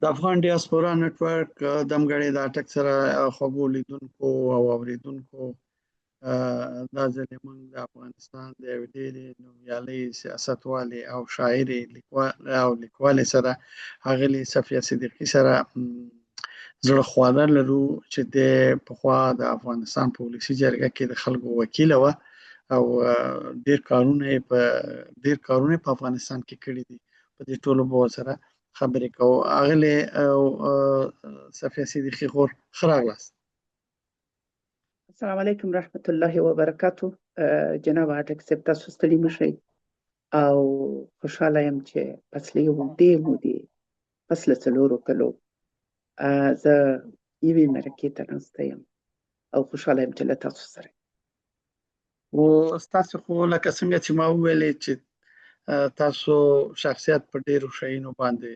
د افغان ډیاسپورا نتورک دمګړې د اټک سره خوږو لیدونکو او اوریدونکو دا ځل موږ د افغانستان د یوې ډېرې نومیالۍ سیاستوالې او شاعرې لیکوالې سره ښاغلې صفیه صدیقي سره زړه خواله لرو چې د پخوا د افغانستان په ولسي جرګه کې د خلکو وکیله وه او ډېر کارونه په افغانستان کې کړي دي. په دې ټولو به ورسره خبرې کوو. ښاغلې صفیه صدیقي غور، ښه راغلاست. السلام علیکم رحمت الله وبرکاتو. جناب اټک صاحب، تاسو ستړي مشئ او خوشحاله یم چې پس له یو اوږدې مودې، پس له 4 کلو زه یوې مرکې ته ناسته یم او خوشحاله یم چې له تاسو سره. او ستاسو خو لکه څنګه چې ما وویلې چې تاسو شخصیت په ډېرو شیانو باندې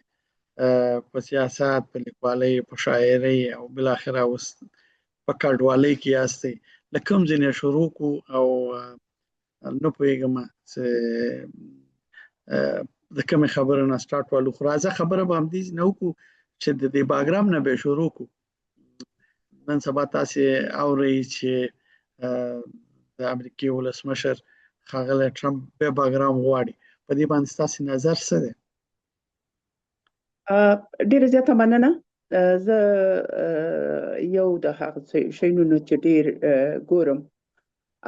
په سیاست، په لیکوالۍ، په شاعرۍ او بالاخره اوس په کډوالۍ کې یاستئ. له کوم ځای نه شروع کړو او نه پوهېږم چې د کومې خبرې نه سټارټ والو. خو راځه خبره به همدې نه وکړو چې د دې باګرام نه به شروع کړو. نن سبا تاسې اورئ چې د امریکې ولسمشر ښاغلی ټرمپ بیا باګرام غواړي. په دې باندې ستاسې نظر څه دی؟ ډېره زیاته مننه. زه یو د هغه شیانو چې ډېر ګورم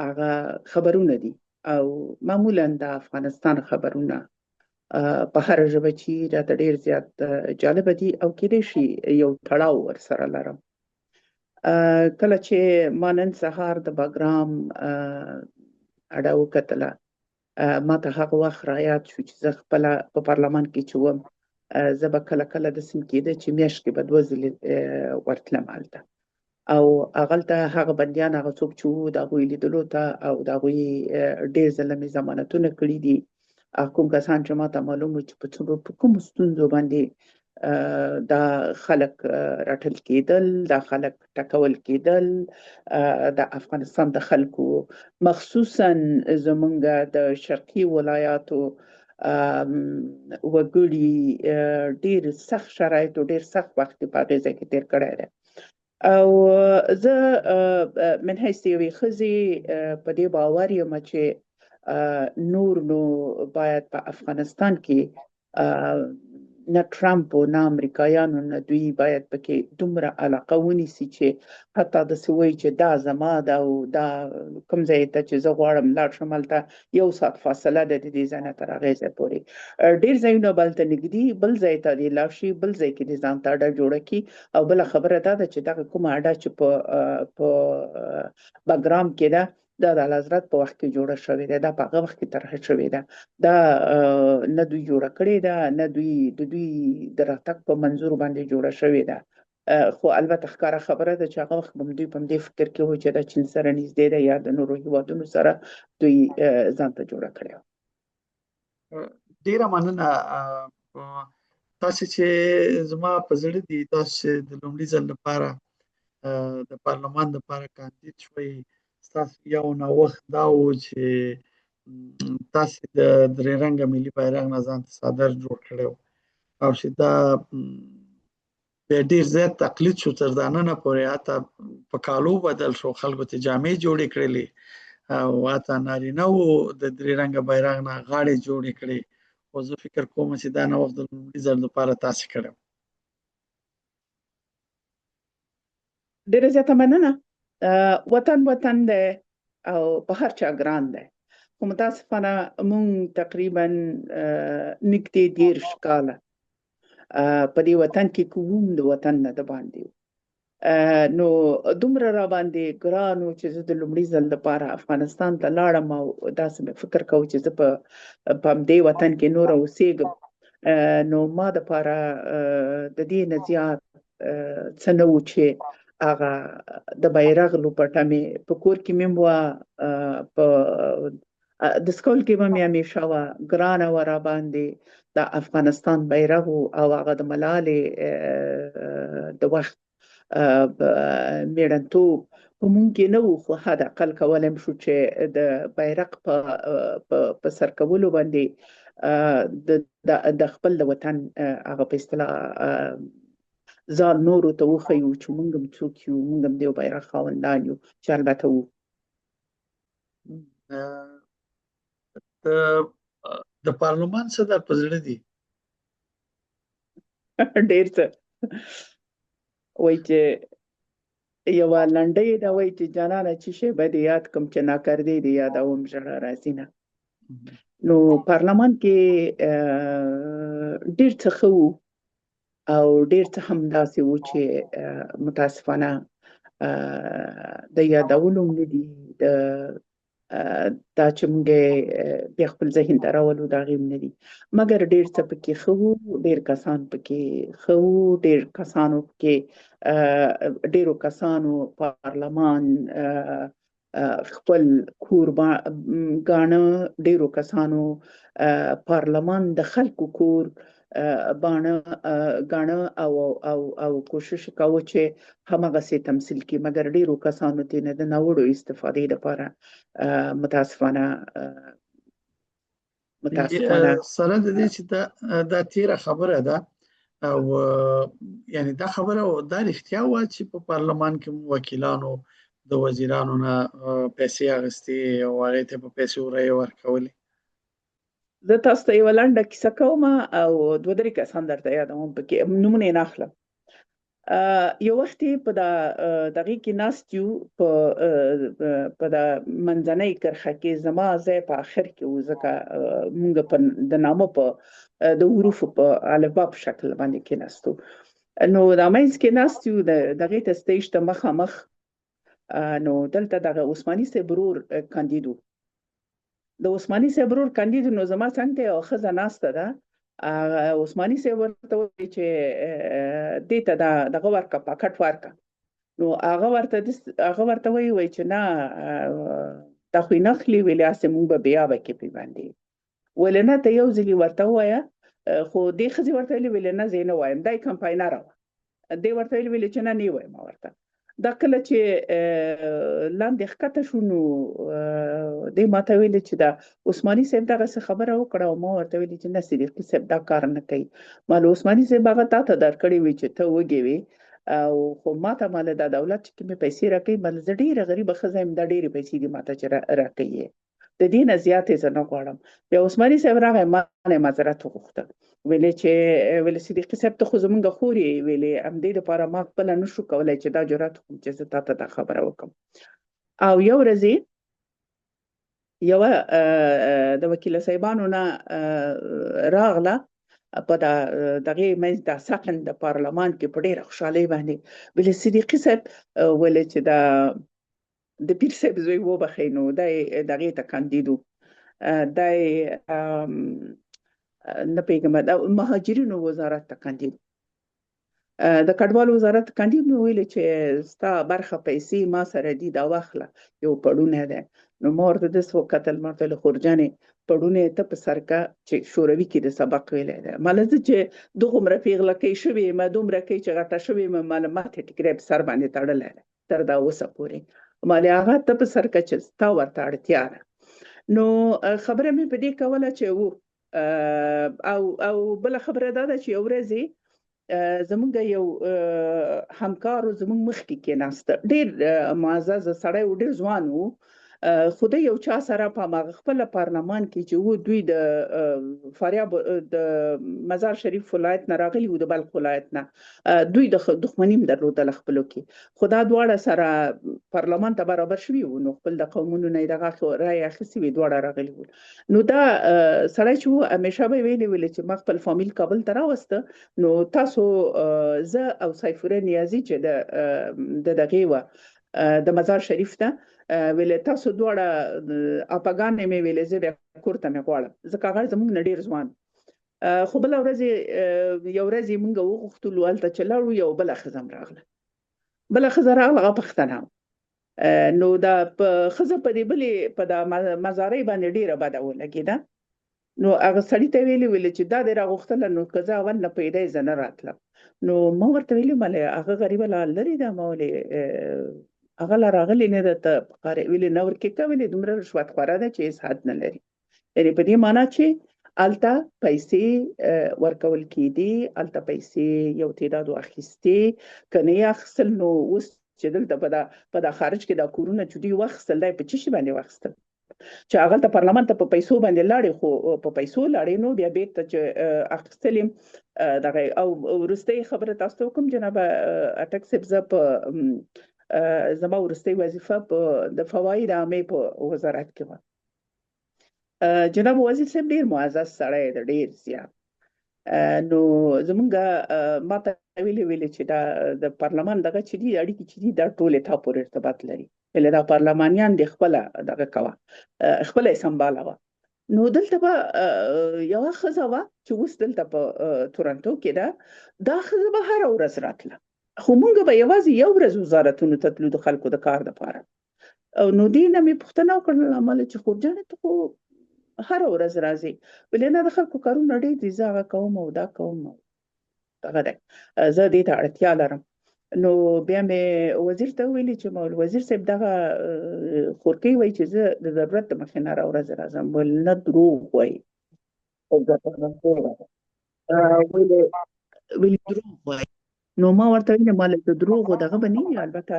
هغه خبرونه دي او معمولا د افغانستان خبرونه په هر ژبه چې راته ډېر زیات جالبه دي او کېدای شي یو تړاو ورسره لرم. کله چې ما نن سهار د باګرام اډه وکتله، ما ته هغه وخت رایاد شو چې زه خپله په پارلمان کې چې وم، زه به کله کله داسې کېده چې میاشت کې به 2 ځلې ورتلم هلته او هغلته هغه بندیان، هغه څوک چې وو، د هغوی لیدلو ته او د هغوی ډېر ځله مې ضمانتونه کړي دي. کوم کسان چې ما ته معلوم وو چې په کومو ستونزو باندې دا خلک راټل کېدل، دا خلک ټکول کېدل، د افغانستان د خلکو مخصوصا زمونږ د شرقي ولایاتو وګړي ډېر سخت شرایط او ډېر سخت وخت په هغې ځای کې تېر کړی دی. او زه من حیث یوې ښځې په دې باور یم چې نور نو باید په افغانستان کې نه ټرمپ او نه امریکایانو نه دوی باید پکې دومره علاقه ونیسي چې حتی داسې وایي چې دا زما ده او دا کوم ځای ته چې زه غواړم لاړ شم هلته 1 ساعت فاصله ده د دې ځای نه تر هغې ځای پورې. ډېر ځایونه به هلته نږدې، بل ځای ته دې لاړ شي، بل ځای کې دې ځان ته اډه جوړه کړي. او بله خبره دا ده چې دغه کومه اډه چې په باګرام کې ده، دا د اعلیحضرت په وخت کې جوړه شوې ده، دا په هغه وخت کې طرحه شوې ده. دا نه دوی جوړه کړې ده، نه دوی د دوی د راتګ په منظور باندې جوړه شوې ده. خو البته ښکاره خبره ده چې هغه وخت به دوی په همدې فکر کې وو چې دا چین سره نږدې ده یا د نورو هېوادونو سره دوی ځان ته جوړه کړې وه. ډېره مننه. تاسې چې زما په زړه دي، تاسو چې د لومړي ځل لپاره د پارلمان لپاره کاندید شوئ، ستاسو یو نوښت دا و چې تاسې د 3 رنګه ملي بیرغ نه ځان ته څادر جوړ کړی و او چې دا بیا ډېر زیات تقلید شو تر دا ننه پورې، حتی په کالو بدل شو، خلکو ته جامې جوړې کړلې او حتی نارینه وو د 3 رنګه بیرغ نه غاړې جوړې کړې. خو زه فکر کوم چې دا نوښت د لومړي ځل لپاره تاسې کړی و. ډېره زیاته مننه. وطن دی او په هر چا ګران دی، خو متاسفانه مونږ تقریبا نږدې 30 کاله په دې وطن کې کوم د وطن نه د باندې نو دومره را باندې ګران و چې زه د لومړي ځل لپاره افغانستان ته لاړم او داسې مې فکر کوو چې زه په همدې وطن کې نوره اوسېږم. نو ما دپاره د دې نه زیات څه نه و چې هغه د بیرغ لوپټه مې په کور کې مې وه، په د سکول کې به مې همیشه وه، ګرانه وه را باندې د افغانستان بیرغ او هغه د ملالې د وخت میړنتوب په مونږ کې نه و، خو حد اقل کولی م شو چې د بیرغ په سر کولو باندې د خپل د وطن هغه په اصطلاح ځان نورو ته وښیو چې موږ هم څوک یو، موږ هم د یو بیرغ خاوندان یو، چې البته وو. د پارلمان څه در په زړه دي؟ ډېر څه. وایي چې یوه لنډۍ ده، وایي چې جانانه چې شی به دې یاد کړم چې ناکردې دې یادوم ژړا راځي نه. نو پارلمان کې ډېر څه ښه وو او ډېر څه هم داسې وو چې متاسفانه د یادولو هم نه دي، دا چې موږ بیا خپل ذهن ته راولو د هغې هم نه دي. مګر ډېر څه پکې ښه وو، ډېر کسان پکې ښه وو، ډېر کسانو پکې ډېرو کسانو پارلمان خپل کور ګاڼه، ډېرو کسانو پارلمان د خلکو کور ګاڼه او کوشش کاوه چې همغسې تمثیل کړي، مګر ډېرو کسانو ترې نه د ناوړو استفادې لپاره متاسفانه سره د دې چې دا تیره خبره ده او یعنی دا خبره دا رښتیا وه چې په پارلمان کې وکیلانو د وزیرانو نه پیسې اخیستې او هغې ته په پیسو رایې ورکولې؟ زه تاسو ته یوه لنډه کیسه کوم او دوه درې کسان درته یادوم، پکې نومونه یې نه اخلم. یو وخت یې په دغې کې ناست یو، په د منځنۍ کرښه کې، زما ځای په آخر کې و، ځکه موږ د نامه په د حروفو په الفبا په شکل باندې کېناستو. نو دا منځ کې ناست یو، دغې ته سټیج ته مخامخ. نو دلته دغه عثماني صاحب ورور کاندید و. د عثماني صاحب ورور کاندید، نو زما څنګ ته یوه ښځه ناسته ده. عثماني صاحب ورته وایي چې دې ته دغه ورکړه، پاکټ ورکړه. نو هغه ورته وایي چې نه، دا خو یې نه اخلي. ویلې هسې موږ به بیا به کې پې باندې. ویلې نه، ته یو ځل یې ورته ووایه. خو دې ښځې ورته ویلې، ویلې نه، زه یې نه وایم، دا یې کمپاینره وه. دې ورته ویلې چې نه یې وایم ورته. دا کله چې لاندې ښکته شو، نو دې ماته ویلې چې دا عثماني صاحب دغسې خبره وکړه، او ما ورته ویلې چې نه، صدیقي صاحب دا کار نه کوي. ما له عثماني صاحب هغه تا ته درکړې وي چې ته وږې وې، او خو ماته ماله دا دولت چې کومې پیسې راکوي، ماله زه ډېره غریبه ښځه یم، دا ډېرې پیسې دي ماته چې راکوي، د دې نه زیاتې زه نه غواړم. بیا عثماني صاحب راغی، ما نه معذرت وغوښته. ویلې صدیقي صاحب ته خو زمونږ خور یې، ویلې همدې دپاره ما خپله نه شو کولی چې دا جرأت وکړم چې زه تا ته دا خبره وکړم. او یو ورځ یوه د وکیله صاحبانو نه راغله په دغې منځ د سقن د پارلمان کې په ډېره خوشحالۍ باندې. ویلې صدیقي صاحب ویلې چې د پیر صاحب زوی وبخئ، نو دی دغې ته کاندید و، دی نه پوهېږم د مهاجرینو وزارت ته کاندید، د کډوالو وزارت کاندید. نو ویلې چې ستا برخه پیسې ما سره دي، دا واخله، یو پړونی دی. نو ما ورته داسې وکتل، ما ورته ویل خورجانې پړونی ته په سر که چې شوروي کې د سبق ویلی دی. ماله زه چې دغومره پیغلکۍ شوې یم، دومره کۍ چې غټه شوې یم، ماله ماتې ټیکری په سر باندې تړلی دی تر دا اوسه پورې. مالې هغه ته په سر که چې ستا ورته اړتیا ده. نو خبره مې په دې کوله چې او بله خبره دا ده چې یو ورځ زمونږ یو همکارو زمونږ مخکې کېناسته، ډېر معزز سړی و، ډېر ځوان و، خو د یو چا سره په هماغه خپله پارلمان کې چې و، دوی د فاریاب د مزار شریف ولایت نه راغلي وو، د بلخ ولایت نه. دوی د دښمني هم درلودله خپلو کې، خو دا دواړه سره پارلمان ته برابر شوي وو، نو خپل د قومونو نه یې دغه رایې اخیستې وې، دواړه راغلي وو. نو دا سړی چې و، همیشه به یې ویلې چې ما خپل فامیل کابل ته راوسته، نو تاسو زه او سیف الله نیازي چې د دغې وه د مزار شریف ته، ویلې تاسو دواړه اپاګانې مې ویلې، زه بیا کور ته مې غواړم، ځکه هغه زموږ نه ډېر ځوان. خو بله ورځ یو ورځ یې موږ وغوښتلو هلته چې لاړو، یو بله ښځه هم راغله، بله ښځه راغله، هغه پښتنه وه. نو دا ښځه په دې بلې په دا مزارۍ باندې ډېره بده ولګېده. نو هغه سړي ته ویلې چې دا دې راغوښتله، نو که زه اول نه پوهېدی زه نه راتلم. نو ما ورته ویلې مالې هغه غریبه لا لرې ده، ما ولې هغه لا راغلې نه ده، ته ویلې نه ورکې که، ویلې دومره رشوت خوره ده چې هېڅ حد نه لري. یعنې په دې معنا چې الته پیسې ورکول کېدي، الته پیسې یو تعداد واخیستې، کنه یې اخیستل، نو اوس چې دلته په دا خارج کې دا کورونه چې دوی واخیستل، دی په څه شي باندې واخیستل؟ چې هغه ته پارلمان ته په پیسو باندې لاړې، خو په پیسو لاړې، نو بیا بیرته چې اخیستل یې دغه. او وروستۍ خبره تاسو ته وکړم جناب اټک صاحب، زه په زما وروستۍ وظیفه په د فواید عامې په وزارت کې وه. جناب وزیر صاحب ډېر معزز سړی دی، ډېر زیات. نو زمونږ ما ته ویلې چې دا د پارلمان دغه چې دي اړیکې چې دي دا ټولې تا پورې ارتباط لري، ولې دا پارلمانیان د خپله دغه کوه، خپله یې سمبالوه. نو دلته به یوه ښځه وه چې اوس دلته په تورنټو کې ده، دا ښځه به هره ورځ راتله، خو موږ به یوازې یو ورځ وزارتونو ته تلو د خلکو د کار دپاره. نو دې نه مې پوښتنه وکړله امله چې خورجانې ته خو هره ورځ راځي، ولې نه د خلکو کارونه ډېر دي، زه هغه کوم او دا کوم او دغه دی، زه دې ته اړتیا لرم. نو بیا مې وزیر ته ویلي چې وزیر صاحب دغه خورکۍ وایي چې زه د ضرورت د مخې نه هره ورځ راځم. ویل نه، دروغ وایي، ویلي دروغ وایي. نو ما ورته ویلې ماله د دروغو دغه به نه وي، البته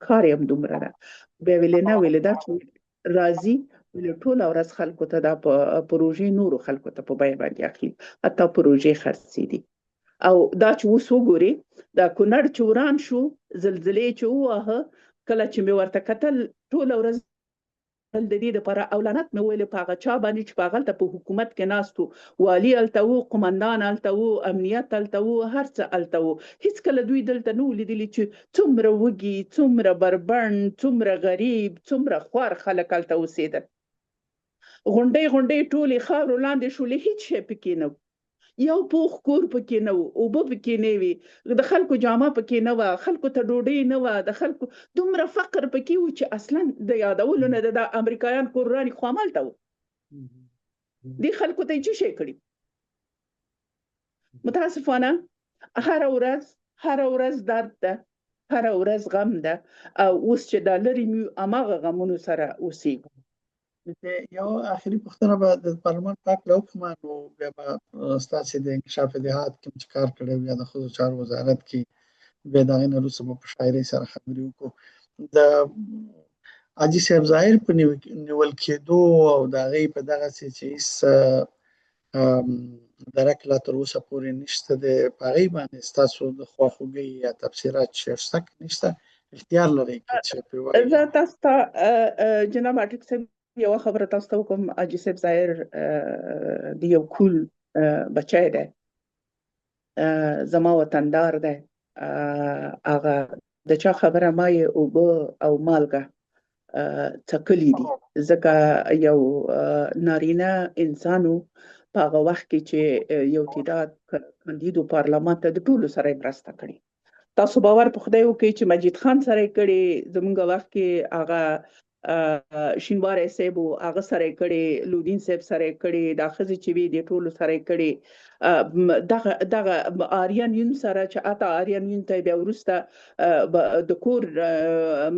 کار یې هم دومره ده. بیا ویلې نه، ویلې دا چې راځي، ویلې ټوله ورځ خلکو ته دا پروژې نورو خلکو ته په بیه باندې اخلي، حتی پروژې خرڅې دي. او دا چې اوس وګوري، دا کونړ چې وران شو، زلزلې چې وواهه، کله چې مې ورته کتل ټوله ورځ د دې دپاره او لعنت مې ویلې په هغه چا باندې چې په هغلته په حکومت کې ناست و، والي هلته و، قمندان هلته و، امنیت هلته و، هر څه هلته و، هېڅکله دوی دلته نه و لیدلي چې څومره وږي، څومره بربنډ، څومره غریب، څومره خوار خلک هلته اوسېدل. غونډۍ غونډۍ ټولې خاورو لاندې شولې، هېڅ شی پکې نه و، یو پوخ کور پکې نه و، اوبه پکې نه وي، د خلکو جامه پکې نه وه، خلکو ته ډوډۍ نه وه، د خلکو دومره فقر پکې و چې اصلا د یادولو نه د امریکایان کور راني خو همالته و. دې خلکو ته یې څه شی کړي؟ متاسفانه هره ورځ درد ده، هره ورځ غم ده، او اوس چې دا لرې مو هماغه غمونو سره اوسېږو. یو آخري پوښتنه به د پارلمان په هکله وکړم، نو بیا به ستاسې د انکشاف اتحاد کوم چې کار کړی یا د ښځو چارو وزارت کې، بیا د هغې نه وروسته به په شاعرۍ سره خبرې وکړو. د حاجي صاحب ظاهر په نیول کېدو او د هغې په دغسې چې هېڅ درک لا تر اوسه پورې نشته دی، په هغې باندې ستاسو د خواخوږۍ یا تبصرات شته که نشته؟ اختیار لرئ که څه پرې ووایئ. زه تاسو ته جناب اټک صاحب یوه خبره تاسو ته وکړم. حاجي صاحب ظاهر د یو کول بچی دی، زما وطندار دی. هغه د چا خبره ما یې اوبه او مالګه څکلي دي، ځکه یو نارینه انسان و په هغه وخت کې چې یو تعداد کاندیدو پارلمان ته د ټولو سره یې مرسته کړې. تاسو باور په خدای وکړئ چې مجید خان سره یې کړې، زموږ وخت کې هغه شینواری صاحب و، هغه سره یې کړې، لودین صاحب سره یې کړې، دا ښځې چې وي د ټولو سره یې کړې. دغه آریان یون سره چې اته آریان یون ته بیا وروسته د کور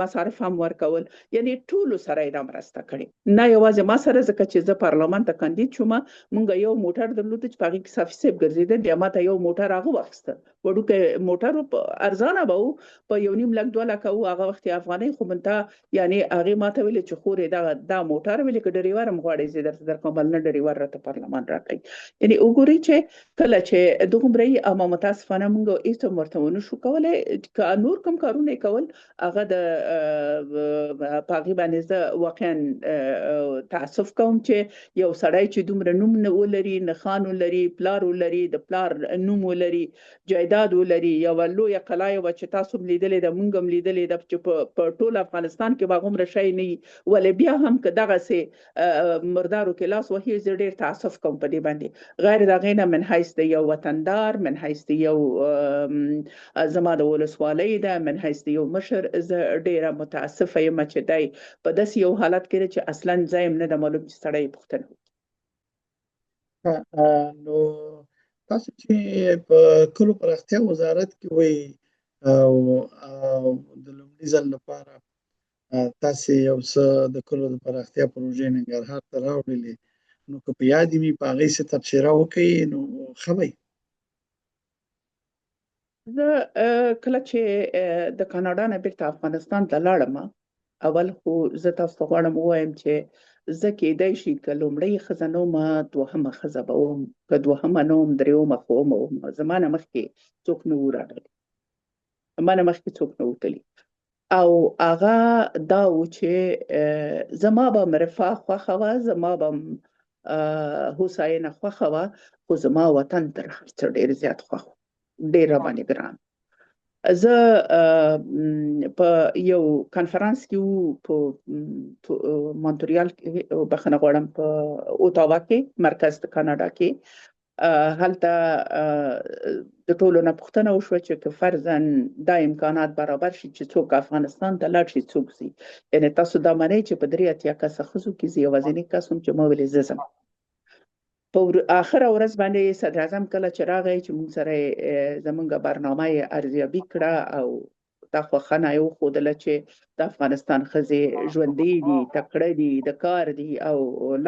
مصارف هم ورکول، یعنې ټولو سره یې دا مرسته کړې، نه یوازې ما سره، ځکه چې زه پارلمان ته کاندید شوم، موږ یو موټر درلوده چې په هغې کې صافي صاحب ګرځېده، بیا ما ته یو موټر هغه واخیسته، وړوکی موټر و، ارزانه به و، په 1.5 لک 2 لکه و هغه وخت افغانۍ، خو منتها یعنې هغې ما ته ویلې چې خورې دا موټر ویلې که ډریور هم غواړئ زه درته درکوم، بل نه ډریور راته پارلمان راکوي. یعنې وګورئ چې کله چې دومره یې، اما متاسفانه موږ هېڅ هم ورته ونه شو کولی، که نور کوم کارونه یې کول هغه د په هغې باندې زه واقعا تاسف کوم چې یو سړی چې دومره نوم نه ولري، نښان ولري، پلار ولري، د پلار نوم ولري، جایداد ولري، یوه لویه قلعه یې وه چې تاسو هم لیدلې ده، موږ هم لیدلې ده چې په ټول افغانستان کې به هغومره شی نه وي، ولې بیا هم که دغسې مردارو کې لاس وهي، زه ډېر تاسف کوم په دې باندې. غیر د هغې نه من حیث د یو وطندار، من حیث د یو زما د ولسوالۍ ده، من حیث د یو مشر، زه ډېره متاسفه یم چې دی په داسې یو حالت کې دی چې اصلا ځای هم نه ده معلوم چې سړی یې پوښتنه وکړي. نو تاسو چې په کلو پراختیا وزارت کې وایي او د لومړي ځل لپاره تاسې یو څه د کلو د پراختیا پروژې ننګرهار ته راوړلې، نو که په یاد وي په هغې څه تبصره وکړي نو ښه به وي. زه کله چې د کاناډا نه بیرته افغانستان ته لاړم، اول خو زه تاسو ته غواړم ووایم چې زه کېدای شي که لومړۍ ښځه نه وم دوهمه ښځه به وم، که دوهمه نه وم درېیمه خو وم. زما نه مخکې څوک نه وو راغلي، زما نه مخکې څوک نه وو تللي. او هغه دا و چې زما به رفاه خوښه وه، زما به هوساینه خوښه وه، خو زما وطن تر هر څه ډېر زیات خوښ و، ډېر راباندې ګران. زه په یو کنفرانس کې وو په مونټریال کې، بخښنه غواړم، په اوتاوا کې، مرکز د کاناډا کې. هلته د ټولو نه پوښتنه وشوه چې که فرضاً دا امکانات برابر شي چې څوک افغانستان ته لاړ شي څوک ځي، یعنې تاسو دا منئ چې په 83 کسه ښځو کې زه یوازینی کس وم چې ما ویلې زه ځم. په آخره ورځ باندې صدر اعظم کله چې راغی چې موږ سره زمونږ برنامه یې ارزیابي کړه او دا خوښنه یې وښودله چې د افغانستان ښځې ژوندۍ دي، تکړه دي، د کار دي او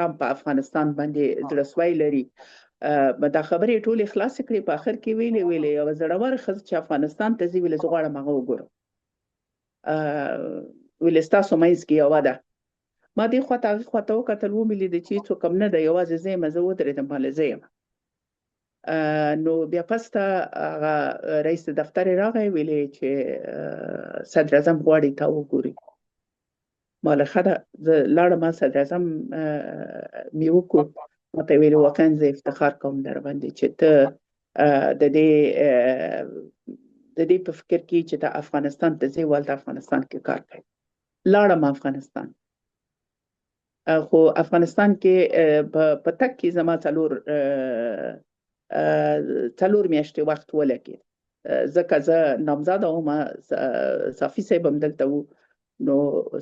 لا په افغانستان باندې زړهسوی لري. دا خبرې ټولې خلاصې کړې، په آخر کې ویلې یوه زړوره ښځه چې افغانستان ته ځي، ویلې زه غواړم هغه وګورم. ویلې ستاسو منځ کې یوه ده. ما دې خواته هغې خواته وکتل، ومې لیده چې هېڅوک هم نه ده، یوازې زه یم. زه ودرېدم، هله زه یم. نو بیا پس ته هغه رئیس دفتر یې راغی، ویلې چې صدر اعظم غواړي تا وګوري. ما له ښه ده، زه لاړم، صدر اعظم مې وکړو، ما ته یې ویلې واقعا زه افتخار کوم در باندې چې ته د دې په فکر کې چې ته افغانستان ته ځې، والته افغانستان کې کار کوي. لاړم افغانستان، خو افغانستان کې په تګ کې زما څلور میاشتې وخت ولګېد، ځکه زه نامزاده وم، صافي صاحب هم دلته و. نو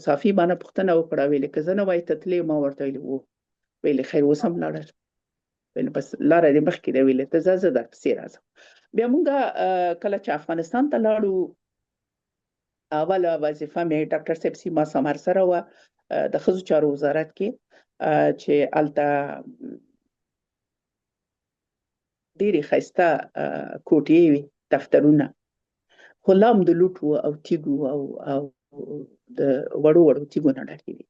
صافي ما نه پوښتنه وکړه، ویلې که زه نه وای ته تلې؟ ما ورته ویلې و. ویلې خیر اوس هم لاړه، ویلې بس لاره دې مخکې ده، ویلې ته ځه زه درپسې راځم. بیا مونږ کله چې افغانستان ته لاړو، اوله وظیفه مې ډاکټر صاحب سیما سمر سره وه د ښځو چارو وزارت کې، چې هلته ډېرې ښایسته کوټې وي، دفترونه، خو لا هم د لوټ و او تیږو او د وړو تیږو نه ډکې وي.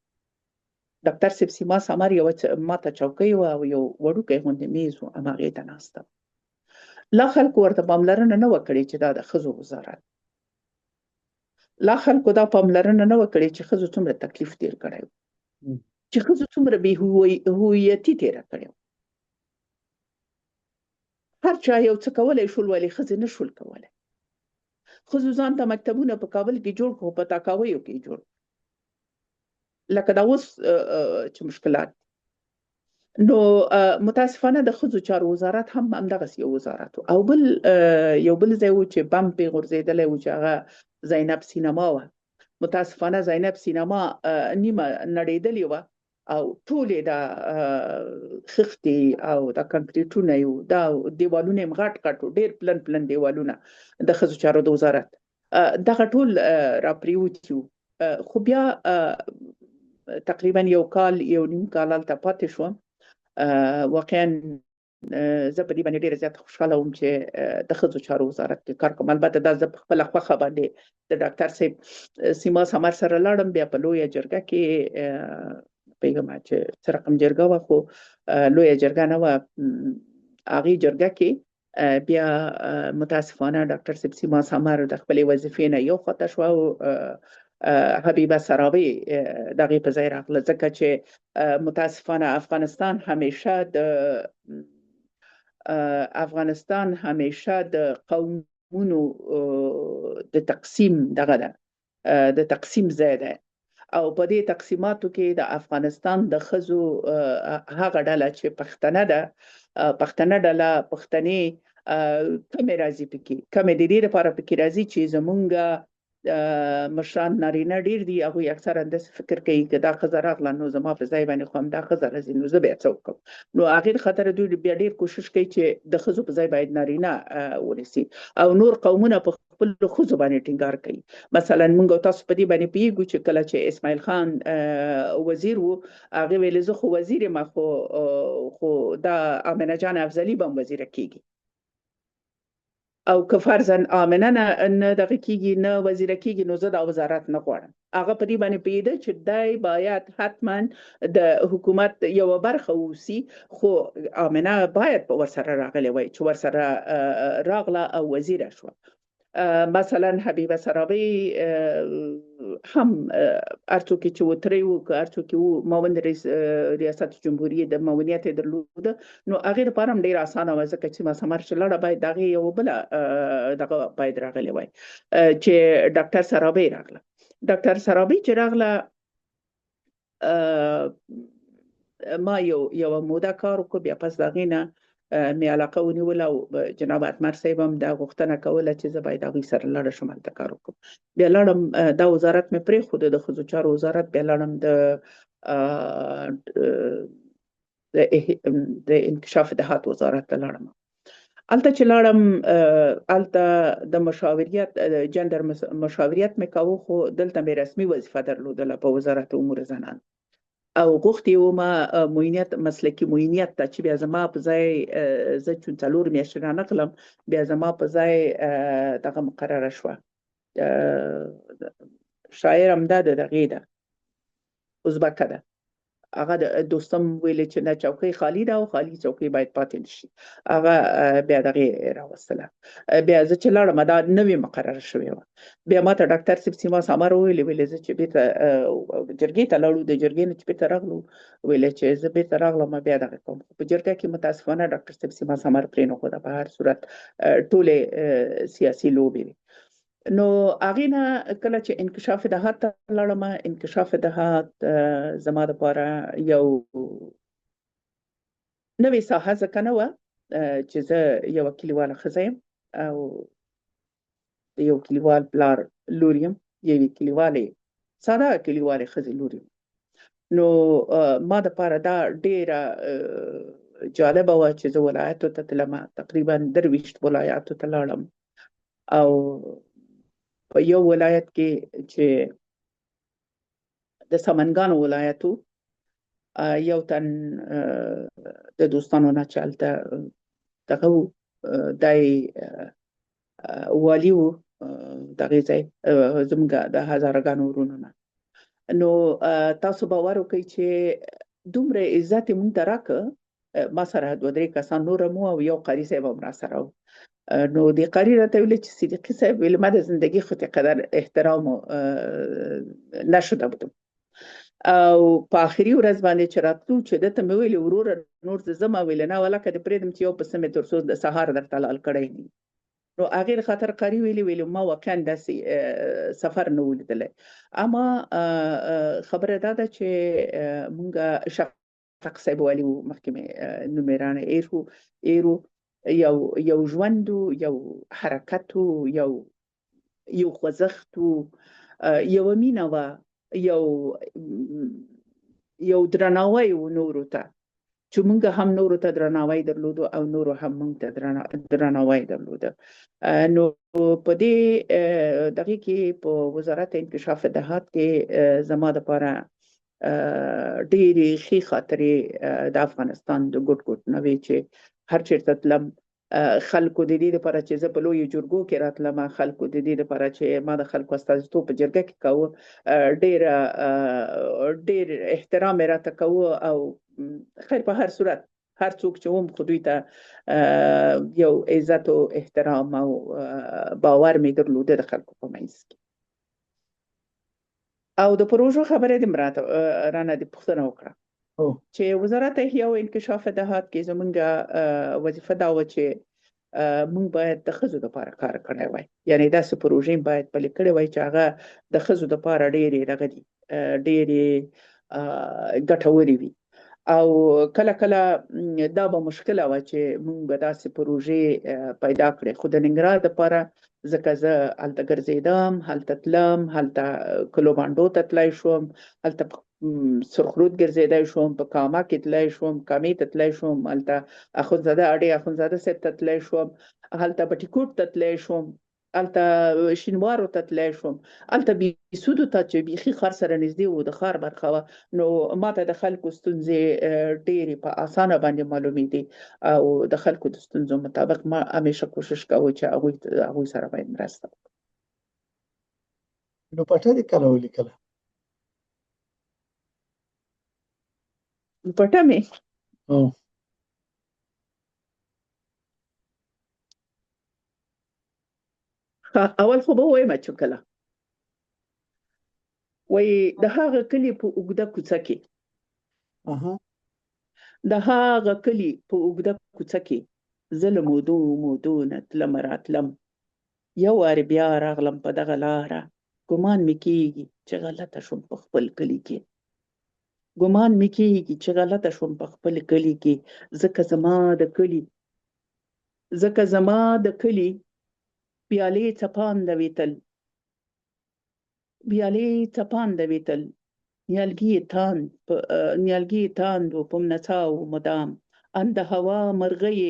ډاکټر صاحب سیما سمر یوه ماته چوکۍ وه او یو وړوکی غوندې میز و، هماغې ته ناسته. لا خلکو ورته پاملرنه نه وه کړې چې دا د ښځو وزارت، لا خلکو دا پاملرنه نه وه کړې چې ښځو څومره تکلیف تیر کړی و، چې ښځو څومره بې هویتي تیره کړې وه. هر چا یو څه کولی شول، ولې ښځې نه شول کولی. ښځو ځان ته مکتبونه په کابل کې جوړ کړو، په تاکاویو کې جوړ، لکه دا اوس چې مشکلات. نو متاسفانه د ښځو چارو وزارت هم همدغسې یو وزارت و. او یو بل ځای و چې بم پرې غورځېدلی و، چې هغه زینب سینما وه. متاسفانه زینب سینما نیمه نړېدلې وه او ټولې دا خښتې او دا کنکریټونه یو، دا دیوالونه یې غټ غټ و، ډېر پلن دیوالونه د ښځو چارو د وزارت، دغه ټول راپرېوتي وو. خو بیا تقریبا یو نیم کال هلته پاتې شوم. واقعا زه په دې باندې ډېره زیاته خوشحاله وم چې د ښځو چارو وزارت کې کار کوم. البته دا زه په خپله خوښه باندې د ډاکټر صاحب سیما سمر سره لاړم. بیا په لویه جرګه کې پوهېږم چې څه رقم جرګه وه، خو لویه جرګه نه وه. هغې جرګه کې بیا متاسفانه ډاکټر صاحب سیما سمر د خپلې وظیفې نه یو خواته شوه او حبیبه سراوی دغې په ځای راغله، ځکه چې متاسفانه افغانستان همیشه د قومونو د تقسیم دغه ده، د تقسیم ځای ده. او په دې تقسیماتو کې د افغانستان د ښځو هغه ډله چې پښتنه ده، پښتنه ډله، پښتنې کمې راځي پکې، کمې د دې لپاره پکې راځي چې زمونږ مشران نارینه ډېر دي، هغوی اکثرا داسې فکر کوي که دا ښځه راغله نو زما په ځای باندې خو همدا ښځه راځي، نو زه بیا څه وکړم. نو هغې خاطر دوی بیا ډېر کوشش کوي چې د ښځو په ځای باید نارینه ونیسي. او نور قومونه په خپل ښځو باندې ټینګار کوي. مثلا موږ تاسو په دې باندې پیږو چې کله چې اسماعیل خان وزیر وو هغه ویل زه خو وزیر ما خو دا امنه جان افضلی به وزیر کیږي او که فرضاً آمنه نه دغه کیږي نه وزیر کیږي نو زه دا وزارت نه غواړم. هغه په دې باندې پیده چې دای باید حتما د حکومت یو برخه وسی خو آمنه باید په ورسره راغلی وای چې ورسره راغله او وزیر شو. مثلا حبیبه سرابی هم ارڅوک چې وتری وو که ارڅوک وو معاون ریاست جمهوریت د معاونیت درلوده نو هغه لپاره هم ډیر اسانه و ځکه چې ما سمر چلړه باید دغه یو بل دغه باید راغلی وای چې ډاکټر سرابی راغله. ډاکټر سرابی چې راغله ما یو موده کار وکړ بیا پس دغه نه مې علاقه ونیوله او جناب اتمر صاحب هم دا غوښتنه کوله چې زه باید هغوی سره لاړه شم هلته کار وکړم. بیا لاړم دا وزارت مې پرېښود د ښځو چارو وزارت بیا لاړم د انکشاف دهات وزارت ته لاړم. هلته چې لاړم هلته د مشاوریت جندر مشاوریت مې کاوه خو دلته مې رسمي وظیفه درلودله په وزارت امور زنان او غوښتي ومه معینیت مسلکي معینیت ته چې بیا زما په ځای زه چون 4 میاشتې رانغلم بیا زما په ځای دغه مقرره شوه شاعر همدا د دغې ده ازبکه ده هغه د دوستم ویلې چې نه چوکۍ خالی ده او خالی چوکۍ باید پاتې نشي هغه بیا دغې راوستله. بیا زه چې لاړم دا نوې مقرره شوې وه. بیا ما ته ډاکټر صاحب سیما سامر ویلې زه چې بیرته جرګې ته لاړو د جرګې نه چې بیرته راغلو ویلې چې زه بیرته راغلم بیا دغه کوم په جرګه کې متاسفانه ډاکټر صاحب سیما سامر پرېنښوده په هر صورت ټولې سیاسي لوبې وي. نو هغې نه کله چې انکشاف دهات ته لاړم انکشاف دهات زما دپاره یو نوې ساحه ځکه نه وه چې زه یوه کلیواله ښځه یم او د یو کلیوال پلار لور یم یوې کلیوالې ساده کلیوالې ښځې لور یم. نو ما دپاره دا ډېره جالبه وه چې زه ولایتو ته تلمه تقریبا 23 ولایاتو ته لاړم او په یو ولایت کې چې د سمنګانو ولایتو یو تن د دوستانو نه چې هلته دغه و دی والي و دغې ځای زموږ د هزارهګانو ورونو نه. نو تاسو باور وکړئ چې دومره عزت یې موږ ته راکړه ما سره 2-3 کسان نور هم او یو قاري صاحب هم راسره و. نو د قاری راته ویل چې صدیقي صاحب ویل ما د زندگی خود قدر احترام نشده بودم او په آخري ورځ باندې چې راتلو چې دته مې ویل وروره نور زما ویل نه ولکه د پرېدم چې یو پسه مې تر څو د سهار درته لال کړی نه. نو هغې خاطر قاری ویل ما واقعا داسې سفر نه و لیدلی. اما خبره دا ده چې مونږ شفق صاحب والي و مخکې مې نوم یې رانه ایرو یو ژوند یو حرکت یو خوځښت یو مینه وه یو درناوی و نورو ته چې موږ هم نورو ته درناوی درلودو او نورو هم موږ ته درناوی درلوده. نو په دې دغې کې په وزارت انکشاف دهات کې زما دپاره ډېرې ښې خاطرې د افغانستان د ګوټ نه وې چې هر چېرته تلم خلکو د دې لپاره چې زه په لویو جرګو کې راتلم خلکو د دې لپاره چې ما د خلکو استازیتوب په جرګه کې کوه ډېر احترام یې راته کوه او خیر په هر صورت هر څوک چې وم خو دوی ته یو عزت او احترام او باور مې درلوده د خلکو په منځ کې. او د پروژو خبره دې رانه د پوښتنه وکړه چې وزارت احیا او انکشاف دهات کې زمونږ وظیفه دا وه چې مونږ باید د ښځو دپاره کار کړی وای یعنې داسې پروژې باید پلې کړې وای چې هغه د ښځو دپاره ډېرې دغه دي ډېرې ګټورې وي او کله کله دا به مشکله وه چې مونږ به داسې پروژې پیدا کړې خو د ننګرهار دپاره ځکه زه هلته ګرځېدم هلته تلم هلته کلوبانډو ته تللی شوم هلته سرخرود ګرځېدی شوم په کامه کې تللی شوم کامې ته تللی شوم هلته اخندزاده اډې اخندزاده صاحب ته تللی شوم هلته بټي کوټ ته تللی شوم هلته شینوارو ته تللی شوم، هلته بېسودو ته چې بیخي ښار سره نږدې و، د ښار برخه وه، نو ماته د خلکو ستونزې ډېرې په اسانه باندې معلومېدې او د خلکو د ستونزو مطابق ما همیشه کوشش کوو چې هغوی سره باید مرسته وکړو. نو پټه دې کله ولیکله؟ پټه مې او اول خو به ووایم چې کله وایي د هغه کلي په اوږده کوڅه کې اها د هغه کلي په اوږده کوڅه کې زه له مودو نه تلم راتلم، یو وارې بیا راغلم په دغه لاره، ګمان مې کېږي چې غلطه شوم په خپل کلي کې، ګمان مې کېږي چې غلطه شوم په خپل کلي کې، ځکه زما د کلي پیالې څپانده وې تل، نیالګي یې تاند و په نڅا و مدام، ان د هوا مرغۍ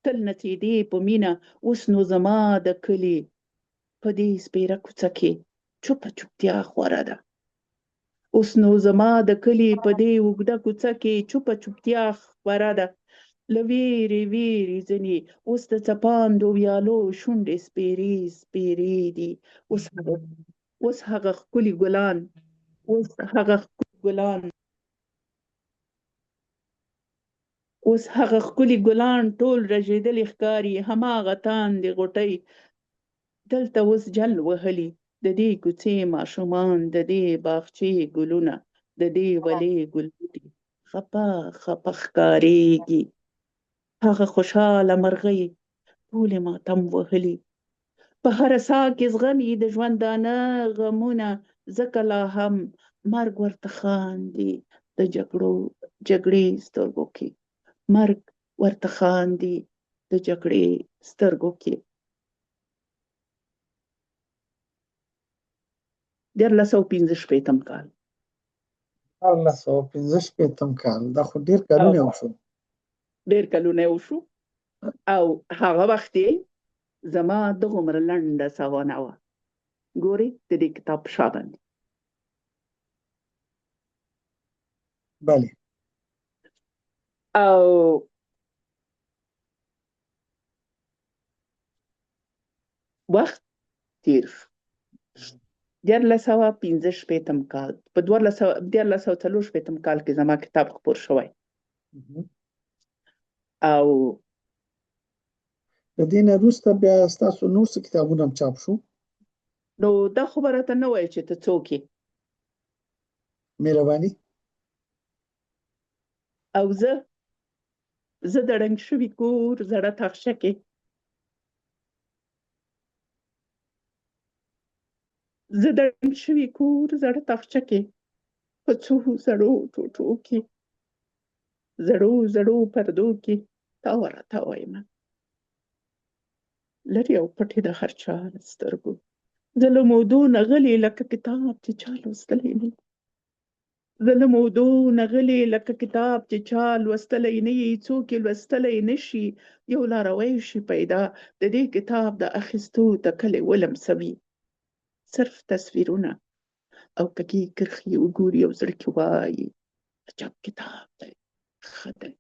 تل نڅېدې په مینه، اوس نو زما د کلي په دې سپېره کوڅه کې چوپتیا خوره ده، اوس نو زما د کلي په دې اوږده کوڅه کې چوپتیا خوره ده، له ویرې ځینې اوس د څپاندو ویالو شونډې سپېرې دي، اوس هغه ښکلي ګلان ټول رژېدلي ښکاري، هماغه تاندې غوټۍ دلته اوس جل وهلي، د دې کوڅې ماشومان، د دې باغچې ګلونه، د دې ولې ګلبوټي خپه ښکارېږي، هغه خوشحاله مرغۍ ټولې ماتم وهلي، په هره ساه کې زغمي د ژوندانه غمونه، ځکه لا هم مرګ ورته خاندي د جګړې سترګو کې، مرګ ورته خاندي د جګړې سترګو کې. 1415 کال 1415 کال، دا خو ډیر کلونه وشو. ډیر کلونه وشو او هغه وخت یې زما دغومره لنډه سوانه وه. ګورې د دې کتاب په شا باندې بله او وخت تیر شو. 1415 کال په 1440 کال کې زما کتاب خپور شوی او د دې نه وروسته بیا ستاسو نور څه کتابونه هم چاپ شو؟ نو دا خو به راته نه وایې چې ته څوک یې مهرباني. او زه د ړنګ شوي کور زړه تاخچه کې په څو زړو ټوټو کې زړو پردو کې تا ورته وایم، لري او پټې د هر چا له سترګو، زه له مودو نه غلې لکه کتاب چې چا لوستلی نه یې، څوک یې لوستلی نه شي، یو لاروی شي پیدا د دې کتاب د اخیستو ټکلې ولمسوي، صرف تصویرونه او کږې کرښې وګوري او زړه کې وایي عجب کتاب دی، ښه دی،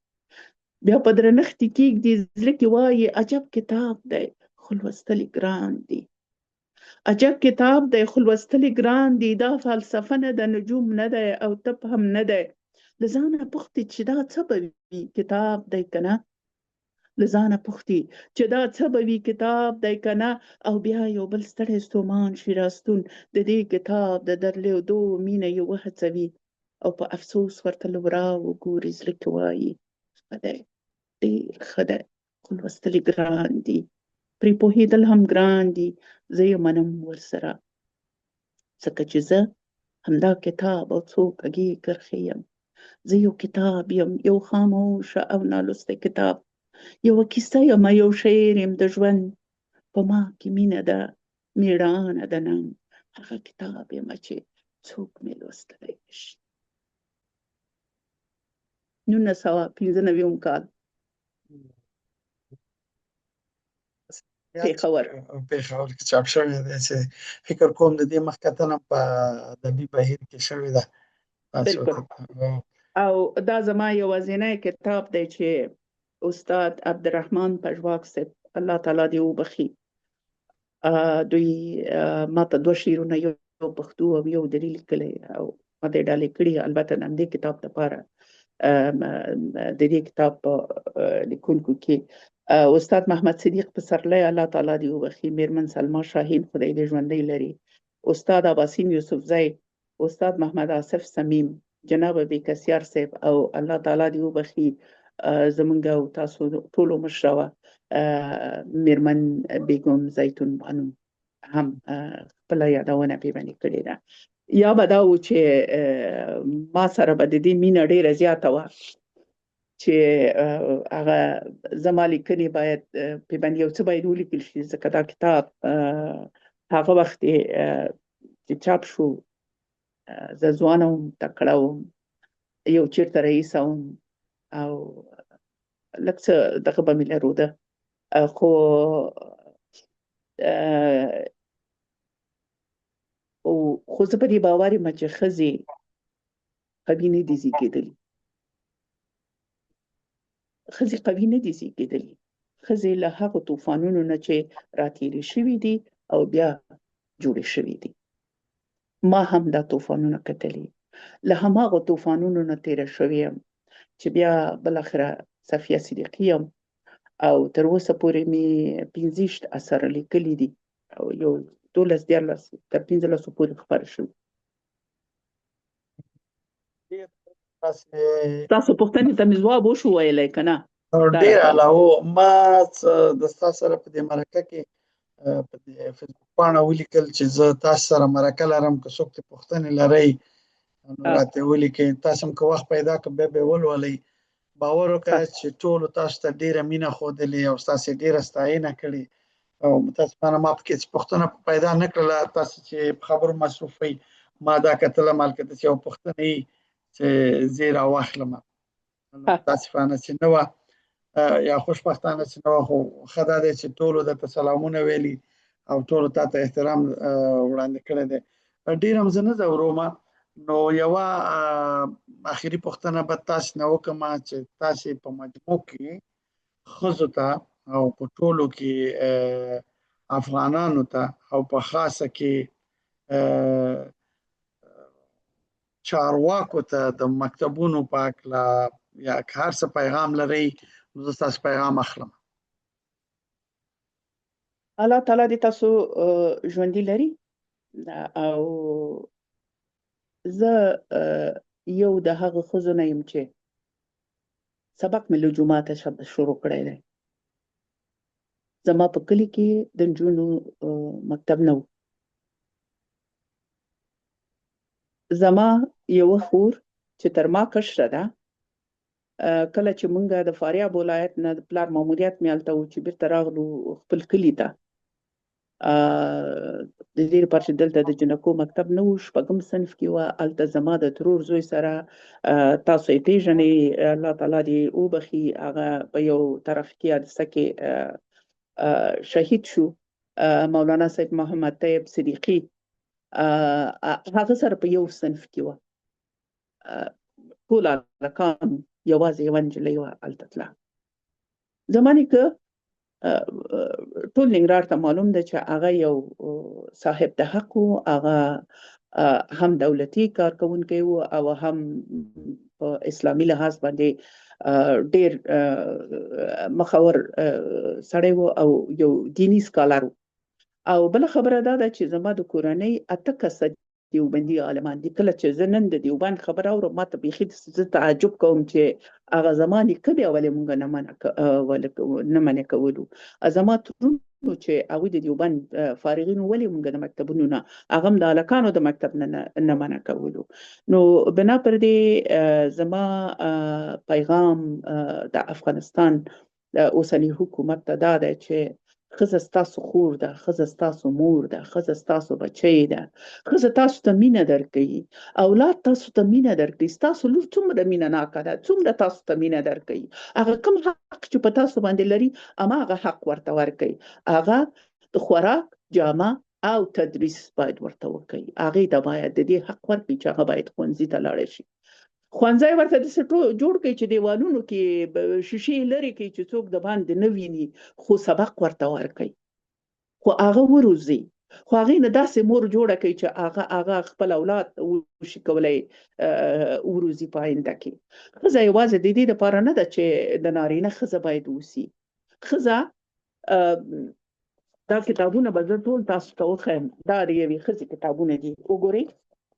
بیا په درنښت یې کېږدي زړه کې وایي عجب کتاب دی خو لوستل یې ګران دي، عجب کتاب دی خو لوستل یې ګران دي، دا فلسفه نه ده، نجوم نه دی او طب هم نه دی، له ځانه پوښتي چې دا څه به وي کتاب دی که نه، او بیا یو بل ستړی ستومان شي راستون، د دې کتاب د درلودو مینه یې وهڅوي او په افسوس ورته له ورا وګوري، زړه کې وایي ښه دی، ډېر ښه دی خو لوستل یې ګران دي، پرې پوهېدل هم ګران دي، زه یې منم ورسره، ځکه چې زه همدا کتاب او څو کږې کرښې یم، زه یو کتاب یم، یو خاموشه او نالوستی کتاب، یوه کیسه یم، یو شعر یم د ژوند، په ما کې مینه ده، مېړانه ده نن، هغه کتاب یم چې څوک مې لوستلی نه شي. 1995 کال پېښور. پېښور کې چاپ شوی دی چې فکر کوم د دې مخکتنه په ادبي بهیر کې شوې ده. تاسو بالکل. او دا زما یوازینی کتاب دی چې استاد عبدالرحمن پژواک صاحب الله تعالی دې وبخي دوی ما ته 2 شعرونه یو پښتو او یو دري لیکلی او ما ته ډالۍ کړي. البته د همدې کتاب لپاره د دې کتاب په لیکونکو کې استاد محمد صدیق پسرلی الله تعالی دې وبخي، میرمن سلما شاهین خدای دې ژوندی لري، استاد عباسین یوسفزی، استاد محمد آصف سمیم، جناب بیکسیار صاحب او الله تعالی دې وبخي زمونږ او تاسو ټولو مشره میرمن بیگم زیتون بانو هم خپل یادونه پې باندې کړې ده. یا به دا و چې ما سره به د دې مینه ډېره زیاته وه چې هغه زما لیکنې باید پې باندې یو څه باید ولیکل شي، ځکه دا کتاب هغه وخت چې چاپ شو زه ځوانه وم، تکړه وم، یو چېرته رئیسه وم او لږ څه دغه به مې لروده، خو زه په دې باور یم چې ښځې قوي نه دي زېږېدلي، ښځې قوي نه دي زېږېدلي، ښځې له هغو طوفانونو نه چې راتېرې شوي دي او بیا جوړې شوي دي. ما هم دا طوفانونه کتلي، له هماغو طوفانونو نه تېره شوې یم چې بیا بالاخره صفیه صدیقي یم او تر اوسه پورې مې 25 اثره لیکلي دي او یو 12 تر 15 پورې خپاره شوي. تاسو پوښتنې ته مې ځواب وشو ویلی که نه؟ ډېر علاوه ما د تاسو سره په دې مرکه کې په دې فیسبوک پاڼه ولیکل چې زه تاسو سره مرکه لرم، که څوک پوښتنې لرئ نو راته ولیکئ، تاسو هم که وخت پیدا کړ بیا به ولولئ. باور وکړه چې ټولو تاسو ته ډېره مینه ښودلې او ستاسې ډېره ستاینه کړې او متاسفانه ما پکې څه پوښتنه پیدا نه کړله. تاسو چې په خبرو مصروف وئ ما دا کتلم هلکه داسې یوه پوښتنه وي چې زه یې راواخلمه، متاسفانه چې نه وه یا خوشبختانه چې نه وه، خو ښه دا دی چې ټولو درته سلامونه ویلي او ټولو تا ته احترام وړاندې کړی دی. ډېر هم زه نه ځورومه، نو یوه آخري پوښتنه به تاسو نه وکړم چې تاسې په مجموع کې ښځو ته او په ټولو کې افغانانو ته او په خاصه کې چارواکو ته د مکتبونو په هکله یا که هر څه پیغام لرئ نو زه ستاسو پیغام اخلم. الله تعالی دې تاسو ژوندي لري او زه یو د هغو ښځو نه یم چې سبق مې له جوماته شروع کړی دی. زما په کلي کې د نجونو مکتب نه و. زما یوه خور چې تر ما کشره ده، کله چې موږ د فاریاب ولایت نه د پلار ماموریت مې هلته و چې بیرته راغلو خپل کلي ته، د دې لپاره چې دلته د جنکو مکتب نه و، 6م صنف کې وه. هلته زما د ترور زوی سره تاسو یې پېژنئ الله تعالی دې وبخي، هغه په یو ترافیکي حادثه کې شهید شو، مولانا صاحب محمد طیب صدیقي، هغه سره په یو صنف کې وه. ټول هلکان یوازې یوه نجلۍ وه هلته تله. زما نیکه ټول ننګرهار ته معلوم ده چې هغه یو صاحب د حق و، هغه هم دولتي کارکوونکی و او هم په اسلامي لحاظ باندې ډېر مخور سړی و او یو دیني سکالر و. او بله خبره دا ده چې زما د کورنۍ 8 کسه دیوبندي عالمان دي. کله چې زه نن د دیوبند خبره اورم ما ته بیخي زه تعجب کوم چې هغه زما نیکه بیا ولې موږ نه منع کولو، زما ترونو چې هغوی د دیوبند فارغین ولې موږ د مکتبونو نه، هغه هم د هلکانو د مکتب نه منع کولو. نو بنا پر دې زما پیغام د افغانستان اوسني حکومت ته دا دی چې ښځه ستاسو خور ده، ښځه ستاسو مور ده، ښځه ستاسو بچی ده، ښځه تاسو ته مینه درکوي، اولاد تاسو ته مینه درکوي، ستاسو لور څومره مینه ناکه ده، څومره تاسو ته مینه درکوي، هغه کوم حق چې په تاسو باندې لري هماغه حق ورته ورکوي، هغه د خوراک، جامه او تدریس باید ورته وکړي، هغې ته باید د دې حق ورکړي چې هغه باید ښوونځي ته لاړه شي. ښوونځی ورته داسې جوړ کړي چې دیوالونو کې شیشې لرې کړي چې څوک د باندې نه ویني، خو سبق ورته ورکړي، خو هغه وروزي، خو هغې نه داسې مور جوړه کړي چې هغه خپل اولاد وشي کولی وروزي په آینده کې. ښځه یوازې د دې لپاره نه ده چې د نارینه ښځه باید اوسي، ښځه دا کتابونه به زه ټول تاسو ته وښیم، دا د یوې ښځې کتابونه دي، وګورئ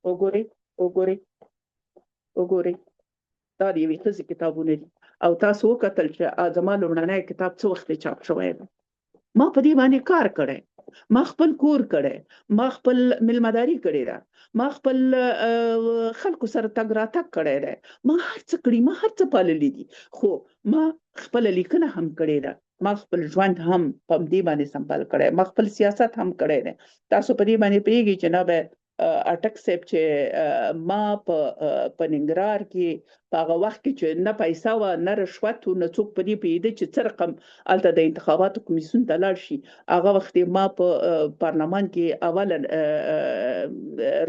وګورئ وګورئ وګورئ، دا د یوې ښځې کتابونه دي او تاسو وکتل چې زما لومړنی کتاب څه وخت چاپ شوی دی. ما په دې باندې کار کړی، ما خپل کور کړی، ما خپل ملمداري کړې ده، ما خپل خلکو سره تګ راتګ کړی دی، ما هر څه کړي، ما هر څه پاللی دي، خو ما خپله لیکنه هم کړې ده، ما خپل ژوند هم په دې باندې سمبال کړی، ما خپل سیاست هم کړی دی. تاسو په دې باندې پوهېږئ چې جناب اټک صاحب چې ما په ننګرهار کې په هغه وخت کې چې نه پیسه وه نه رشوت و نه څوک په دې پوهېده چې څه رقم هلته د انتخاباتو کمیسیون ته لاړ شي، هغه وخت ما په پارلمان کې اوله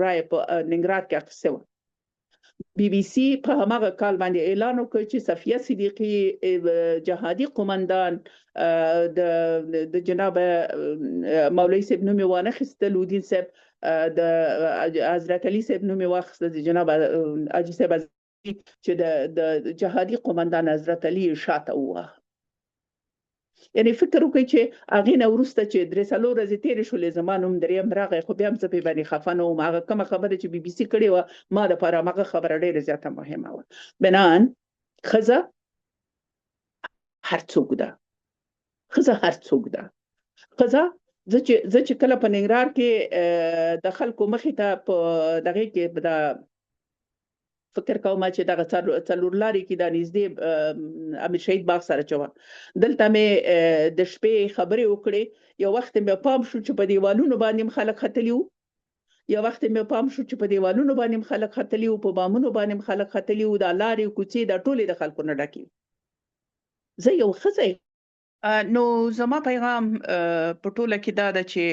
رایه په ننګرهار کې اخیستې وه. بی بی سی په هماغه کال باندې اعلان وکړ چې صفیه صدیقي جهادي قومندان د جناب مولوي صاحب نوم یې وانخیسته، لودین صاحب د حضرت علي صاحب نوم یې واخیسته، د جناب حاجي صاحب چې د جهادي قومندان حضرت علي شاته وواهه. یعنی فکر وکړئ چې هغې نه وروسته چې 3-4 ورځې تېرې شولې زما نوم درېیم راغی، خو بیا هم زه پرې باندې خفه نه وم، هغه کومه خبره چې بي بي سي کړې وه ما دپاره هماغه خبره ډېره زیاته مهمه وه. بنان ښځه هر څوک ده، ښځه هر څوک ده، ښځه زه چې کله په ننګرهار کې د خلکو مخې ته په دغې کې فکر کوم چې دغه څلور لارې کې دا نږدې امیر شهید باغ سره چې وه، دلته مې د شپې خبرې وکړې، یو وخت مې پام شو چې په دیوالونو باندې هم خلک ختلي وو، یو وخت مې پام شو چې په دیوالونو باندې هم خلک ختلي وو، په بامونو باندې هم خلک ختلي وو، دا لارې کوڅې دا ټولې د خلکو نه ډکې وې. زه یو ښځه نو زما پیغام په ټوله کې دا ده چې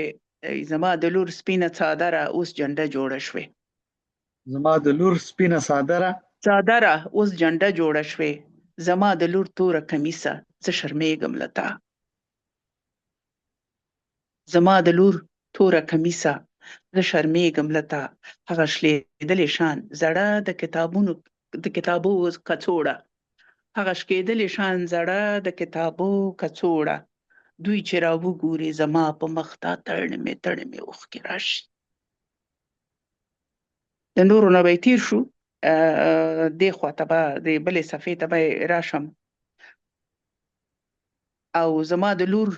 زما د لور سپینه څادره اوس جنډه جوړه شوې، زما د لور سپینه څادره اوس جنډه جوړه شوې، زما د لور توره کمیسه زه شرمېږم له تا، زما د لور توره کمیسه زه شرمېږم له تا، هغه شلېدلې شان زړه د کتابو کڅوړه، هغه شکېدلې شان زړه د کتابو کڅوړه، دوی چې راوګوري زما په مخ تا تړمې اوښکې راشي. د نورو نه به یې تېر شو، دې خواته به د بلې صفحې ته به راشم او زما د لور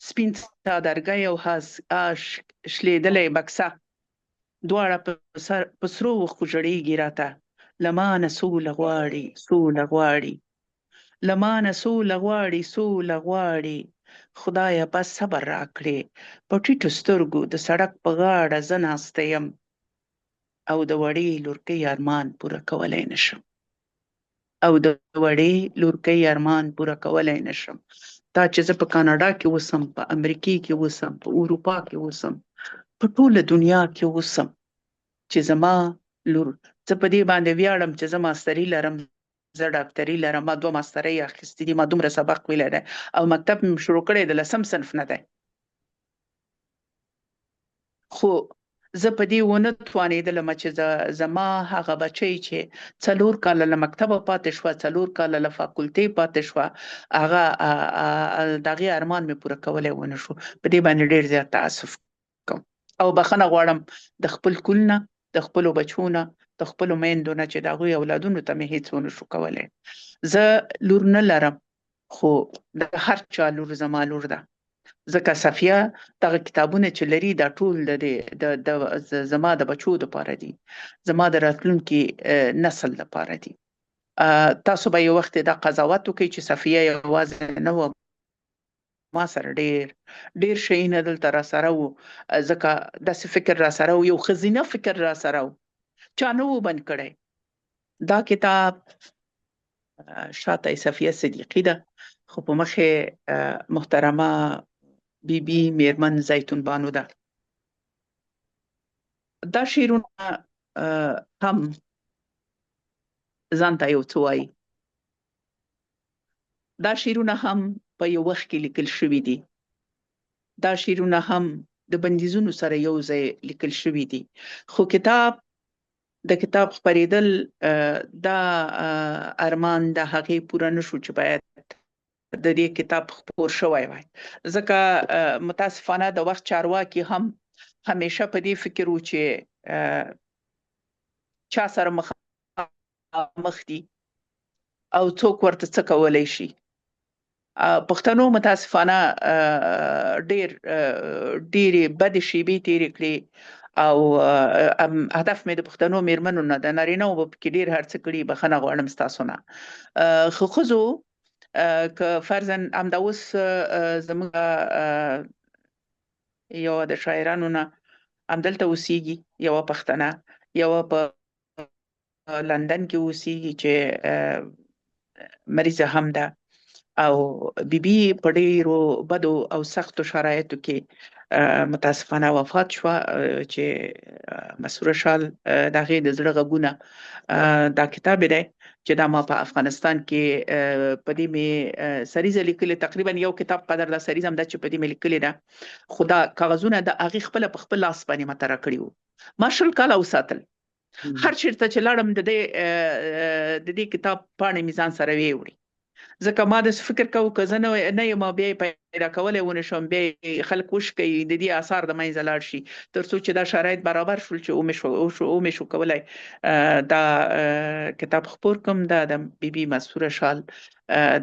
سپین څادرګی او شلېدلی بکسه دواړه په سرو اوښکو ژړېږي راته، له مانه سوله غواړي سوله غواړي، له مانه سوله غواړي سوله غواړي، خدایه بس صبر راکړې، په ټیټو سترګو د سړک په غاړه زه ناسته یم او د وړې لورکۍ ارمان پوره کولی نشم، او د وړې لورکۍ ارمان پوره کولی نشم. دا چې زه په کاناډا کې اوسم، په امریکې کې اوسم، په اروپا کې اوسم، په ټوله دنیا کې اوسم، چې زما لور، زه په دې باندې ویاړم چې زه ماستري لرم، زه ډاکټري لرم، ما 2 ماسترۍ اخیستې دي، ما دومره سبق ویلی دی او مکتب مې شروع کړی د 10م صنف نه دی، خو زه په دې ونه توانېدلم چې زما هغه بچی چې 4 کاله له مکتبه پاتې شوه، 4 کاله له فاکولتۍ پاتې شوه، هغه د هغې ارمان مې پوره کولی ونه شو. په دې باندې ډېر زیات تاسف کوم او بخښنه غواړم د خپل کول نه، د خپلو بچو نه، د خپلو میندو نه چې د هغوی اولادونو ته مې هېڅ ونه شو کولی. زه لور نه لرم خو د هر چا لور زما لور ده، ځکه صفیه دغه کتابونه چې لري دا ټول زما د بچو دپاره دي، زما د راتلونکي نسل دپاره دي. تاسو به یو وخت دا قضاوت وکړئ چې صفیه یوازې نه وه، ما سره ډیر شیونه دلته را سره وو ځکه داسې فکر را سره وو یو ښځینه فکر را سره وو چا نه و بند کړی دا کتاب شاته صفیه صدیقی ده خو په مخې محترمه بیبي میرمن زیتون بانو ده دا شعرونه هم ځان ته یو څه وایي دا شعرونه هم په یو وخت کې لیکل شوي دي دا شعرونه هم د بندیزونو سره یو ځای لیکل شوي دي خو د کتاب خپرېدل دا ارمان د هغې پوره نشو چې باید د دې کتاب خپور شوی وای ځکه متاسفانه د وخت چارواکي هم همیشه په دې فکر و چې چا سره مخ دي او څوک ورته څه کولی شي پښتنو متاسفانه ډېرې بدې شیبې تېرې کړې او هدف مې د پښتنو میرمنو نه د نارینه‌و به پکې ډېر هر څه کړي بخښنه غواړم ستاسو نه خو ښځو که فرضاً همدا اوس زموږ یوه د شاعرانو نه همدلته اوسېږي یوه پښتنه یوه په لندن کې اوسېږي چې مریضه هم ده او بیبي په ډېرو بدو او سختو شرایطو کې متاسفانه وفات شوه چې مسروره شال د هغې د زړه غږونه دا کتاب دی چې دا ما په افغانستان کې په دې مې سریزه لیکلې تقریبا یو کتاب قدر دا سریزه هم ده چې په دې مې لیکلې ده خو دا کاغذونه د هغې خپله په خپل لاس باندې ما طرح کړي وو ما 20 کاله وساتل هر چېرته چې لاړم د دې کتاب پاڼې مې ځان سره ویوړې ځکه ما داسې فکر کوو که زه نه یم بیا یې پیدا کولی ونه شم بیا یې خلک وشکوي د دې اثار د منځه لاړ شي تر څو چې دا شرایط برابر شول چې ومې شو کولی دا کتاب خپور کړم دا د بیبي مسروره شال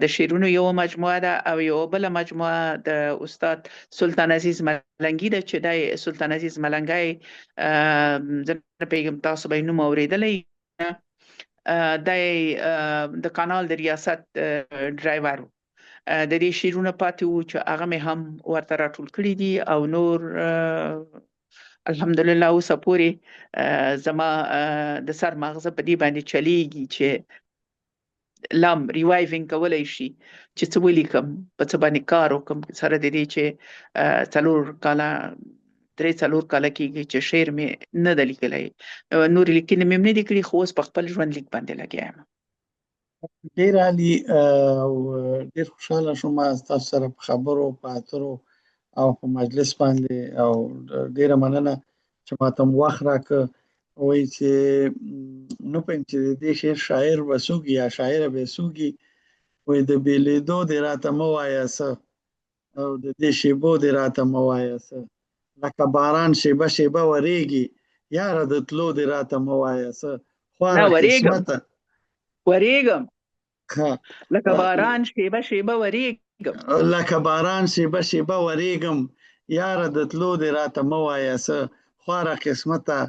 د شعرونو یوه مجموعه ده او یوه بله مجموعه د استاد سلطان عزیز ملنګي ده چې دی سلطان عزیز ملنګی زه نه پوهېږم تاسو به یې نوم اورېدلی د کانال د ریاست ډرایور د دې شعرونه پاتې وو چې هغه مې هم ورته راټول کړي دي او نور الحمدلله اوسه پورې زما د سر مغزه په دې باندې چلیږي چې لام ریوایوینګ کولی شي چې څه ولیکم په څه باندې کار وکړم سره د دې چې 3-4 کاله کېږي چې شعر مې نه ده لیکلی نورې لیکنې مې نه دي کړي خو اوس په خپل ژوند لیک باندې لګیا یم ډېر عالي او ډېر خوشحاله شوم ستاسو سره په خبرو په اترو او په مجلس باندې او ډېره مننه چې ماته مو وخت راکړه وایي چې نه پوهیم چې د دې شعر شاعر به څوک یا شاعره به څوک وایي د بېلېدو دې راته مه وایه څه او د دې شیبو دې راته مه وایه څه لکه باران شیبه شیبه ورېږي یاره د تلو دې راته مه وایه څه خواره قسمته ورېږم لکه باران شیبه شیبه ورېږم یاره د تلو دې راته مه وایه څه خواره قسمته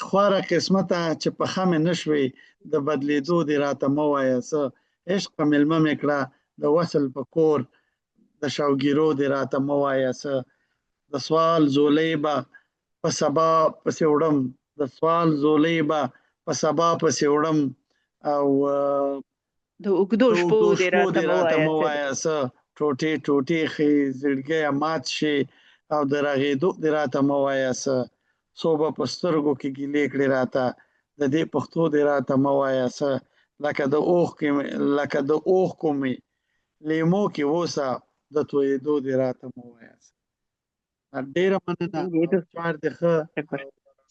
خواره قسمته چې پخه مې نه شوې د بدلېدو دې راته مه وایه څه عشقه مېلمه مې کړه د وصل په کور د شوګیرو دې راته مه وایه څه د سوال زولۍ به په سبا پسې وړم د سوال زولۍ به په سبا پسې وړم او د اوږدو شپو دې راته مه وایه څه ټوټې ټوټې ښې زړګیه مات شي او د رغېدو دې راته مه وایه څه څو به په سترګو کې ګیلې کړې راته د دې پښتو دې راته مه وایه څه لکه د اوښکو مې لیمو کې اوسه د تویېدو دې راته مه وایه څه ډېره مننه چار دې ښه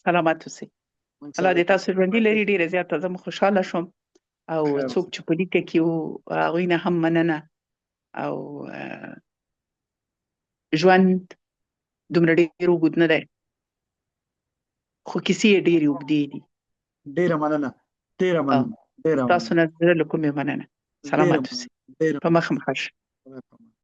سلامت اوسئ الله دې تاسو ژوندي لري ډېره زیاته زه خوشحاله شوم او څوک چې په لیکه کې وو هغوی نه هم مننه او ژوند دومره ډېر اوږد نه دی خو کیسې یې ډېرې اوږدې دي ډېره مننه تاسو نه زړه له کومې مننه سلامت اوسئ په مخه شه